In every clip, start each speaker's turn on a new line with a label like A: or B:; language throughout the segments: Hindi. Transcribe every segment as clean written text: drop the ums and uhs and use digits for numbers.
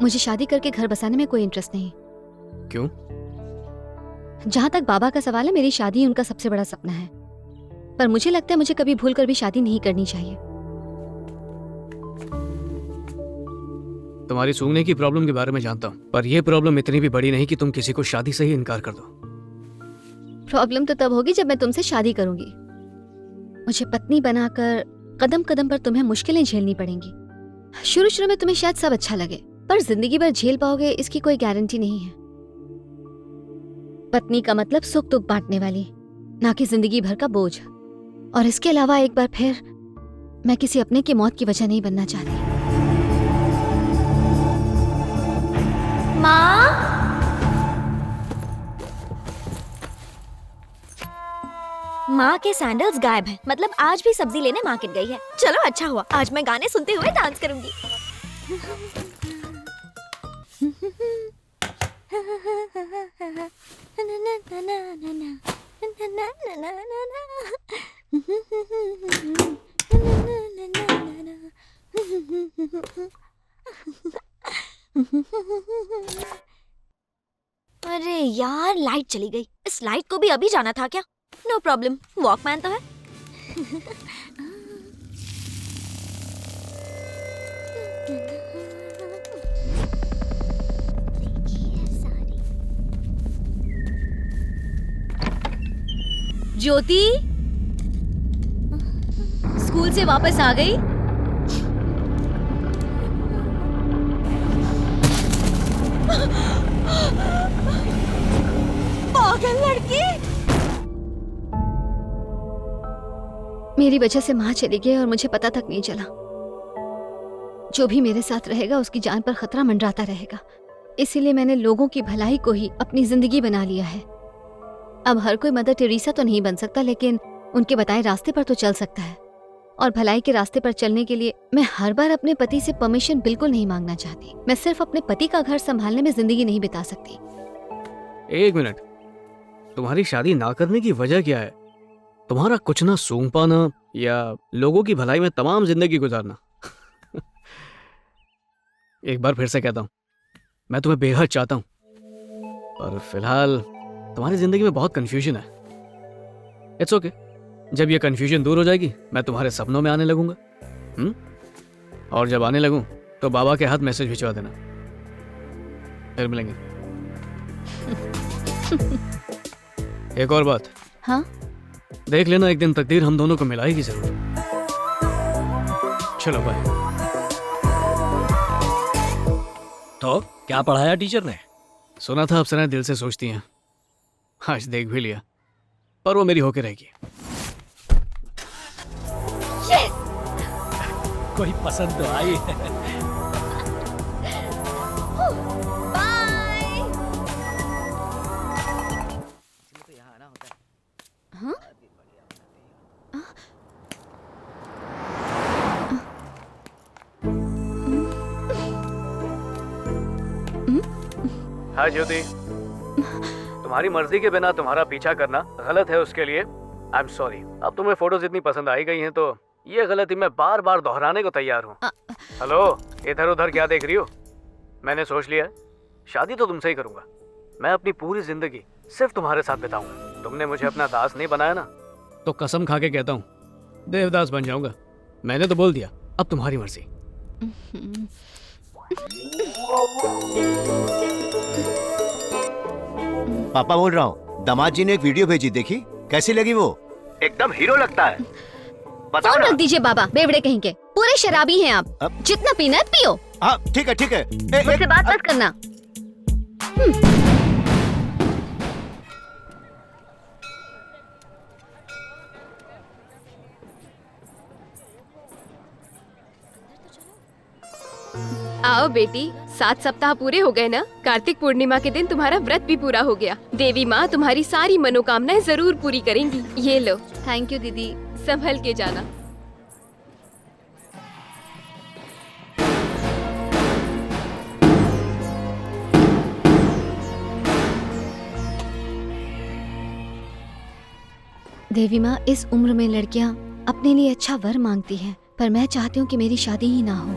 A: मुझे शादी करके घर बसाने में कोई इंटरेस्ट नहीं।
B: क्यों?
A: जहाँ तक बाबा का सवाल है, मेरी शादी उनका सबसे बड़ा सपना है, पर मुझे लगता है मुझे कभी भूल कर भी शादी नहीं करनी चाहिए।
B: तुम्हारी सूंघने की प्रॉब्लम के बारे में जानता हूँ, पर यह प्रॉब्लम इतनी भी बड़ी नहीं कि तुम किसी को शादी से ही इनकार कर दो।
A: प्रॉब्लम तो तब होगी जब मैं तुमसे शादी करूंगी। मुझे पत्नी बनाकर कदम कदम पर तुम्हें मुश्किलें झेलनी पड़ेंगी। शुरू शुरू में तुम्हें शायद सब अच्छा लगे, पर जिंदगी भर झेल पाओगे इसकी कोई गारंटी नहीं है। पत्नी का मतलब सुख दुख बांटने वाली, ना कि जिंदगी भर का बोझ। और इसके अलावा एक बार फिर मैं किसी अपने की मौत की वजह नहीं बनना चाहती।
C: माँ, माँ के सैंडल्स गायब हैं। मतलब आज भी सब्जी लेने मार्केट गई है। चलो अच्छा हुआ, आज मैं गाने सुनते हुए डांस करूंगी। अरे यार, लाइट चली गई। इस लाइट को भी अभी जाना था क्या? नो प्रॉब्लम, वॉकमैन तो है।
A: ज्योति स्कूल से वापस आ गई?
C: पागल लड़की।
A: मेरी वजह से माँ चली गई और मुझे पता तक नहीं चला। जो भी मेरे साथ रहेगा उसकी जान पर खतरा मंडराता रहेगा। इसीलिए मैंने लोगों की भलाई को ही अपनी जिंदगी बना लिया है। अब हर कोई मदर टेरेसा तो नहीं बन सकता, लेकिन उनके बताए रास्ते पर तो चल सकता है। और भलाई के रास्ते पर चलने के लिए मैं हर बार अपने पति से परमिशन बिल्कुल नहीं मांगना चाहती। मैं सिर्फ अपने पति का घर संभालने में जिंदगी नहीं बिता सकती।
B: एक मिनट, तुम्हारी शादी ना करने की वजह क्या है? तुम्हारा कुछ ना सूंघ पाना या लोगों की भलाई में तमाम जिंदगी गुजारना? एक बार फिर से कहता हूं, मैं तुम्हें बेहद चाहता हूं, पर फिलहाल तुम्हारी जिंदगी में बहुत कंफ्यूजन है। इट्स ओके, जब ये कंफ्यूजन दूर हो जाएगी मैं तुम्हारे सपनों में आने लगूंगा। और जब आने लगूं तो बाबा के हाथ मैसेज भिजवा देना। फिर मिलेंगे। एक और बात।
A: हाँ?
B: देख लेना, एक दिन तकदीर हम दोनों को मिलाएगी जरूर। चलो बाय।
D: तो क्या पढ़ाया टीचर ने?
B: सुना था अप्सराएं दिल से सोचती हैं, आज देख भी लिया, पर वो मेरी होके रहेगी।
D: कोई पसंद तो आई है।
C: बाय।
A: हाँ?
B: हाँ ज्योति, तुम्हारी मर्जी के बिना तुम्हारा पीछा करना गलत है, उसके लिए आई एम सॉरी। अब तुम्हें फोटोज इतनी पसंद आई गई हैं तो ये गलती मैं बार बार दोहराने को तैयार हूँ। हेलो, इधर उधर क्या देख रही हो? मैंने सोच लिया है, शादी तो तुमसे ही करूंगा। मैं अपनी पूरी जिंदगी सिर्फ तुम्हारे साथ बिताऊंगा। तुमने मुझे अपना दास नहीं बनाया ना, तो कसम खा के कहता हूँ देवदास बन जाऊंगा। मैंने तो बोल दिया, अब तुम्हारी मर्जी।
E: पापा बोल रहा हूँ, दामाद जी ने एक वीडियो भेजी, देखी कैसी लगी? वो एकदम हीरो लगता है। बताओ
A: फोन
E: ना।
A: रख दीजिए बाबा, बेवड़े कहीं के। पूरे शराबी हैं आप।
E: अब?
A: जितना पीना है पियो।
E: हाँ ठीक है ठीक है।
A: मुझसे बात मत करना।
F: आओ बेटी, 7 सप्ताह पूरे हो गए ना। कार्तिक पूर्णिमा के दिन तुम्हारा व्रत भी पूरा हो गया। देवी माँ तुम्हारी सारी मनोकामनाएं जरूर पूरी करेंगी। ये लो।
A: थैंक यू दीदी।
F: संभल के जाना।
A: देवी माँ, इस उम्र में लड़कियाँ अपने लिए अच्छा वर मांगती हैं, पर मैं चाहती हूँ कि मेरी शादी ही ना हो।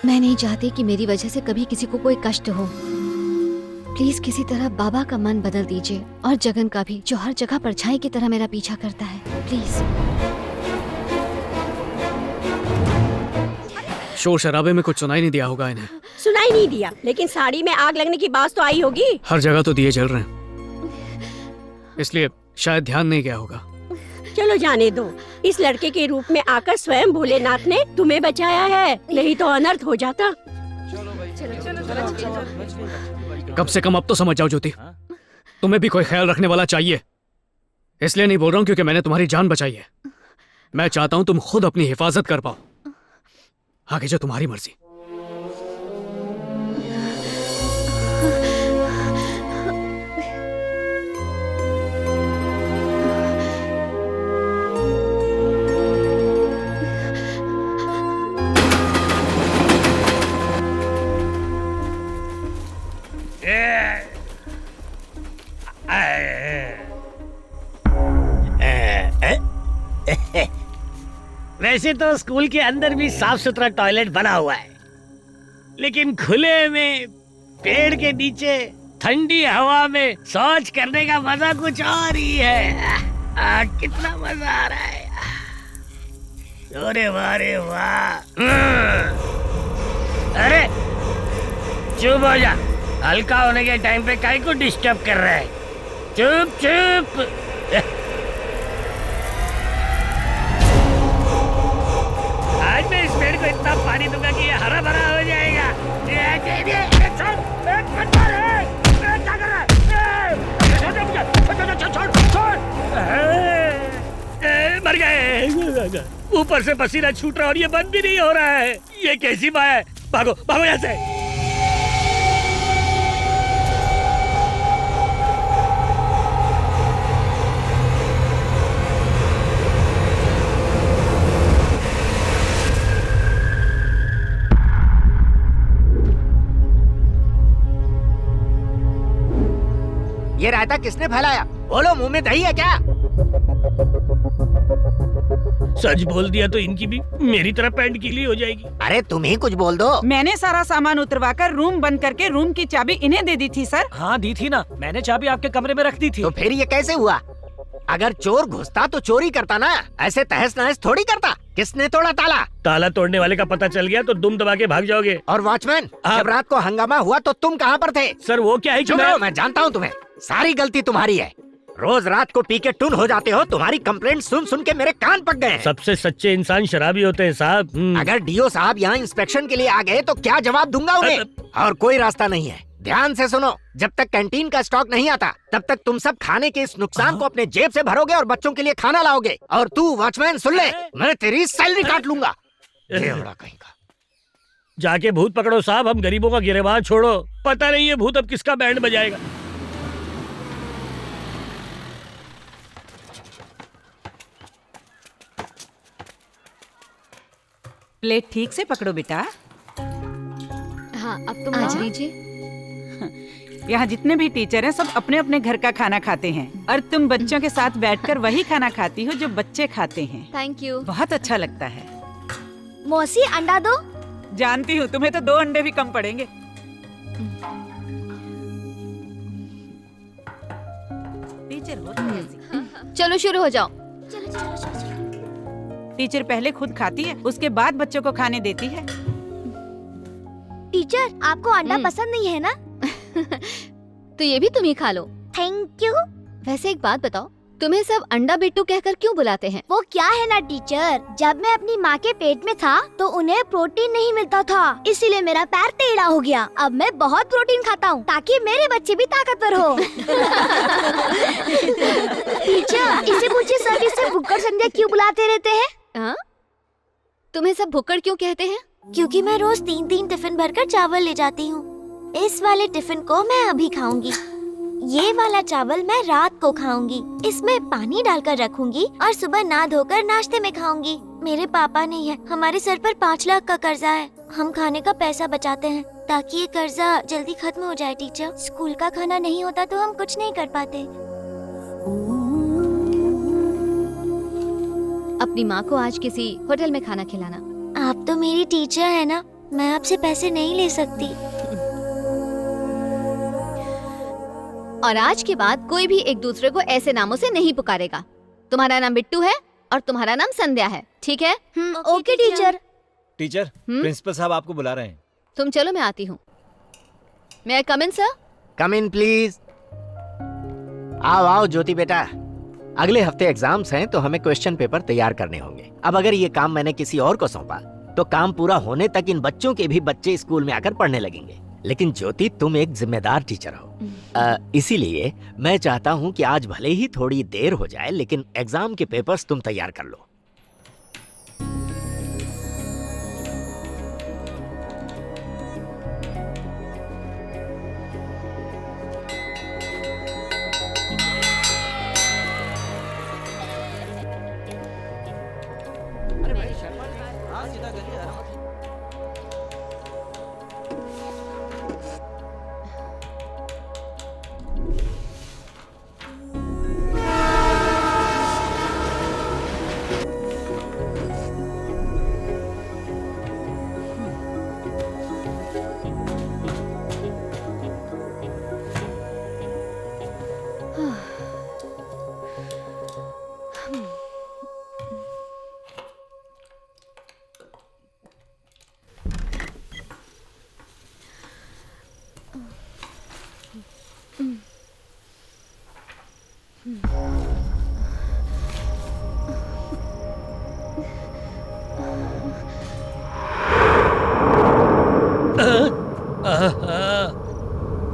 A: मैं नहीं चाहती कि मेरी वजह से कभी किसी को कोई कष्ट हो। प्लीज किसी तरह बाबा का मन बदल दीजिए और जगन का भी, जो हर जगह परछाई की तरह मेरा पीछा करता है। प्लीज।
B: शोर शराबे में कुछ सुनाई नहीं दिया होगा इन्हें।
G: सुनाई नहीं दिया, लेकिन साड़ी में आग लगने की बात तो आई होगी।
B: हर जगह तो दिए जल रहे हैं, इसलिए शायद ध्यान नहीं गया होगा।
G: चलो जाने दो, इस लड़के के रूप में आकर स्वयं भोलेनाथ ने तुम्हें बचाया है, नहीं तो अनर्थ हो जाता।
B: कम से कम अब तो समझ जाओ ज्योति, तुम्हें भी कोई ख्याल रखने वाला चाहिए। इसलिए नहीं बोल रहा हूँ क्योंकि मैंने तुम्हारी जान बचाई है। मैं चाहता हूँ तुम खुद अपनी हिफाजत कर पाओ। आगे जो तुम्हारी मर्जी।
D: वैसे तो स्कूल के अंदर भी साफ सुथरा टॉयलेट बना हुआ है, लेकिन खुले में पेड़ के नीचे ठंडी हवा में शौच करने का मजा कुछ और ही है। कितना मजा आ रहा है। अरे वाह रे वाह। अरे चुप हो जा, हल्का होने के टाइम पे काहे को डिस्टर्ब कर रहा है। चुप चुप। आज मैं इस पेड़ को इतना पानी दूंगा कि ये हरा भरा हो जाएगा। मर गए। ऊपर से पसीना छूट रहा और ये बंद भी नहीं हो रहा है। ये कैसी माया है। भागो भागो यहाँ से।
E: ये रायता किसने फैलाया? बोलो, मुंह में दही है क्या?
D: सच बोल दिया तो इनकी भी मेरी तरह पैंट गीली हो जाएगी।
E: अरे तुम ही कुछ बोल दो।
H: मैंने सारा सामान उतरवाकर रूम बंद करके रूम की चाबी इन्हें दे दी थी सर।
D: हाँ दी थी ना, मैंने चाबी आपके कमरे में रख दी थी।
E: तो फिर ये कैसे हुआ? अगर चोर घुसता तो चोरी करता ना, ऐसे तहस नहस थोड़ी करता। किसने तोड़ा ताला?
D: ताला तोड़ने वाले का पता चल गया तो दुम दबा के भाग जाओगे।
E: और वॉचमैन, जब रात को हंगामा हुआ तो तुम कहाँ पर थे?
D: सर वो क्या है कि
E: मैं जानता हूँ तुम्हें। सारी गलती तुम्हारी है। रोज रात को पी के टुन हो जाते हो। तुम्हारी कंप्लेंट सुन सुन के मेरे कान पक गए हैं।
D: सबसे सच्चे इंसान शराबी होते हैं साहब।
E: अगर डीओ साहब यहाँ इंस्पेक्शन के लिए आ गए तो क्या जवाब दूंगा उन्हें? और कोई रास्ता नहीं है। ध्यान से सुनो, जब तक कैंटीन का स्टॉक नहीं आता तब तक तुम सब खाने के इस नुकसान को अपने जेब से भरोगे और बच्चों के लिए खाना लाओगे। और तू वॉचमैन सुन ले, मैं तेरी सैलरी काट लूंगा। कहीं का
D: जाके भूत पकड़ो साहब, हम गरीबों का गिरेबान छोड़ो। पता नहीं ये भूत अब किसका बैंड बजाएगा।
H: प्लेट ठीक से पकड़ो बेटा।
A: हाँ, अब तुम आज लीजिए।
H: यहाँ जितने भी टीचर हैं सब अपने अपने घर का खाना खाते हैं और तुम बच्चों के साथ बैठकर वही खाना खाती हो जो बच्चे खाते हैं।
A: Thank you.
H: बहुत अच्छा लगता है।
C: मौसी अंडा दो।
H: जानती हूँ, तुम्हें तो 2 अंडे भी कम पड़ेंगे। टीचर हो तो ऐसी।
A: चलो शुरू हो जाओ।
H: टीचर पहले खुद खाती है, उसके बाद बच्चों को खाने देती है।
C: टीचर आपको अंडा पसंद नहीं है ना?
A: तो ये भी तुम ही खा लो।
C: Thank you.
A: वैसे एक बात बताओ, तुम्हें सब अंडा बिट्टू कहकर क्यों बुलाते हैं?
C: वो क्या है ना टीचर, जब मैं अपनी माँ के पेट में था तो उन्हें प्रोटीन नहीं मिलता था, इसीलिए मेरा पैर टेढ़ा हो गया। अब मैं बहुत प्रोटीन खाता हूँ ताकि मेरे बच्चे भी ताकतवर हो। टीचर इसे पूछिए, सब इसे भुक्कड़ संध्या क्यों बुलाते रहते हैं?
A: हाँ? तुम्हें सब भुक्कड़ क्यों कहते हैं?
C: क्योंकि मैं रोज 3-3 टिफिन भरकर चावल ले जाती हूँ। इस वाले टिफिन को मैं अभी खाऊंगी, ये वाला चावल मैं रात को खाऊंगी, इसमें पानी डालकर रखूंगी और सुबह नहा धोकर नाश्ते में खाऊंगी। मेरे पापा नहीं है, हमारे सर पर 5 लाख का कर्जा है। हम खाने का पैसा बचाते हैं ताकि ये कर्जा जल्दी खत्म हो जाए। टीचर, स्कूल का खाना नहीं होता तो हम कुछ नहीं कर पाते।
A: अपनी माँ को आज किसी होटल में खाना खिलाना।
C: आप तो मेरी टीचर है ना, मैं आपसे पैसे नहीं ले सकती।
A: और आज के बाद कोई भी एक दूसरे को ऐसे नामों से नहीं पुकारेगा। तुम्हारा नाम बिट्टू है और तुम्हारा नाम संध्या है, ठीक है?
C: Okay teacher.
I: टीचर, प्रिंसिपल साहब आपको बुला रहे हैं।
A: तुम चलो, मैं आती हूँ। मैं आई कम इन सर?
E: Come in please. आओ आओ ज्योति बेटा, अगले हफ्ते एग्जाम्स हैं तो हमें क्वेश्चन पेपर तैयार करने होंगे। अब अगर ये काम मैंने किसी और को सौंपा तो काम पूरा होने तक इन बच्चों के भी बच्चे स्कूल में आकर पढ़ने लगेंगे। लेकिन ज्योति, तुम एक जिम्मेदार टीचर हो, इसीलिए मैं चाहता हूँ कि आज भले ही थोड़ी देर हो जाए लेकिन एग्जाम के पेपर्स तुम तैयार कर लो।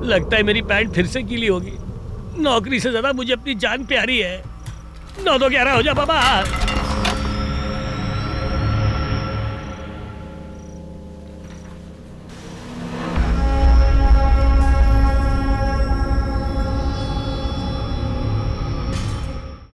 D: लगता है मेरी पैंट फिर से गीली होगी। नौकरी से ज्यादा मुझे अपनी जान प्यारी है। 9 तो 11 हो जा बाबा।